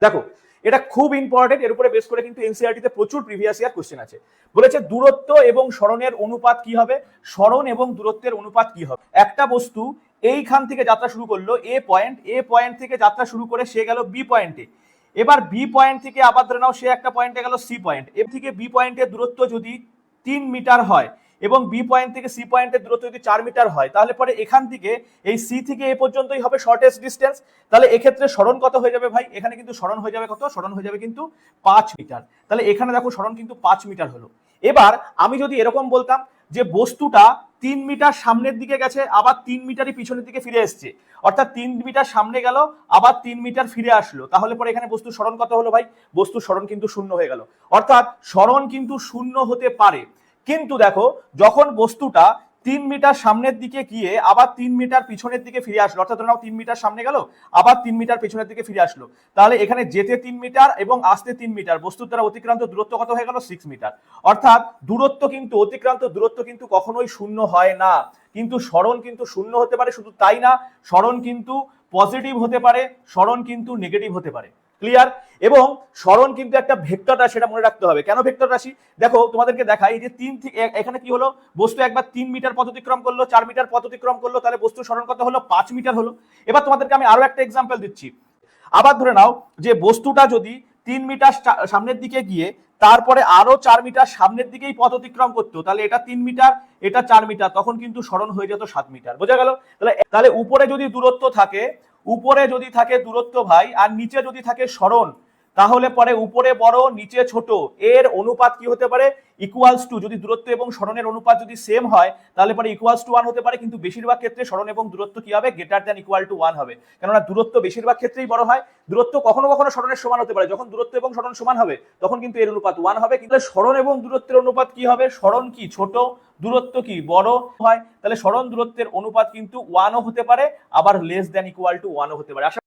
দেখো এটা খুব ইম্পর্টেন্ট, এর উপরে বেস করে কিন্তু এনসিইআরটি তে প্রচুর প্রিভিয়াস ইয়ার কোশ্চেন আছে। বলেছে দূরত্ব এবং সরণের অনুপাত কি হবে, সরণ এবং দূরত্বের অনুপাত কি হবে। একটা বস্তু এইখান থেকে যাত্রা শুরু করলো, এ পয়েন্ট থেকে যাত্রা শুরু করে সে গেল বি পয়েন্টে। এবার বি পয়েন্ট থেকে আবার ধরে নাও সে একটা পয়েন্টে গেল সি পয়েন্ট। এর থেকে বি পয়েন্টের দূরত্ব যদি 3 মিটার হয় এবং বি পয়েন্ট থেকে সি পয়েন্টের দূরত্ব যদি 4 মিটার হয়, তাহলে পরে এখান থেকে এই সি থেকে এ পর্যন্তই হবে শর্টেস্ট ডিস্টেন্স। তাহলে এক্ষেত্রে সরণ কত হয়ে যাবে ভাই, এখানে কিন্তু সরণ হয়ে যাবে কত, সরণ হয়ে যাবে কিন্তু 5 মিটার। তাহলে এখানে দেখো সরণ কিন্তু 5 মিটার হলো। এবার আমি যদি এরকম বলতাম যে বস্তুটা 3 মিটার সামনের দিকে গেছে, আবার 3 মিটারই পিছনের দিকে ফিরে এসছে, অর্থাৎ 3 মিটার সামনে গেল আবার 3 মিটার ফিরে আসলো, তাহলে পরে এখানে বস্তুর সরণ কত হলো ভাই, বস্তুর সরণ কিন্তু 0 হয়ে গেল। অর্থাৎ সরণ কিন্তু 0 হতে পারে, কিন্তু দেখো যখন বস্তুটা 3 মিটার সামনের দিকে গিয়ে আবার 3 মিটার পিছনের দিকে ফিরে আসলো, অর্থাৎ ধরো 3 মিটার সামনে গেল আবার 3 মিটার পিছনের দিকে ফিরে আসলো, তাহলে এখানে যেতে 3 মিটার এবং আসতে 3 মিটার, বস্তুর দ্বারা অতিক্রান্ত দূরত্ব কত হয়ে গেল, 6 মিটার। অর্থাৎ দূরত্ব কিন্তু, অতিক্রান্ত দূরত্ব কিন্তু কখনোই 0 হয় না, কিন্তু সরণ কিন্তু 0 হতে পারে। শুধু তাই না, সরণ কিন্তু পজিটিভ হতে পারে, সরণ কিন্তু নেগেটিভ হতে পারে। ক্লিয়ার? এবং সরণ কিন্তু একটা ভেক্টর রাশি, সেটা মনে রাখতে হবে। কেন ভেক্টর রাশি? দেখো তোমাদেরকে দেখাই, এই যে 3 থেকে এখানে কি হলো, বস্তু একবার 3 মিটার পথ অতিক্রম করলো, 4 মিটার পথ অতিক্রম করলো, তাহলে বস্তুর সরণ কত হলো, 5 মিটার হলো। এবার তোমাদেরকে আমি আরো একটা এক্সাম্পল দিচ্ছি। আবার ধরে নাও যে বস্তুটা যদি 3 মিটার সামনের দিকে গিয়ে তারপরে আরো 4 মিটার সামনের দিকেই পথ অতিক্রম করতো, তাহলে এটা 3 মিটার এটা 4 মিটার, তখন কিন্তু সরণ হয়ে যেত 7 মিটার। বোঝা গেল? তাহলে উপরে যদি দূরত্ব থাকে, উপরে যদি থাকে দূরত্ব ভাই, আর নিচে যদি থাকে সরণ, তাহলে পরে উপরে বড় নিচে ছোট, এর অনুপাত কি হতে পারে, ইকুয়ালস টু, যদি দূরত্ব এবং সরণের অনুপাত যদি সেম হয় তাহলে পরে ইকুয়ালস টু 1 হতে পারে, কিন্তু বেশিরভাগ ক্ষেত্রে সরণ এবং দূরত্ব কি হবে, গ্রেটার দ্যান ইকুয়াল টু 1 হবে। কেননা দূরত্ব বেশিরভাগ ক্ষেত্রেই বড় হয়, দূরত্ব কখনো কখনো সরণের সমান হতে পারে, যখন দূরত্ব এবং সরণ সমান হবে তখন কিন্তু এর অনুপাত 1 হবে। কিন্তু সরণ এবং দূরত্বের অনুপাত কি হবে, সরণ কি ছোট, দূরত্ব কি বড় হয়, তাহলে সরণ দূরত্বের অনুপাত কিন্তু 1ও হতে পারে, আবার লেস দ্যান ইকুয়াল টু 1ও হতে পারে। আশা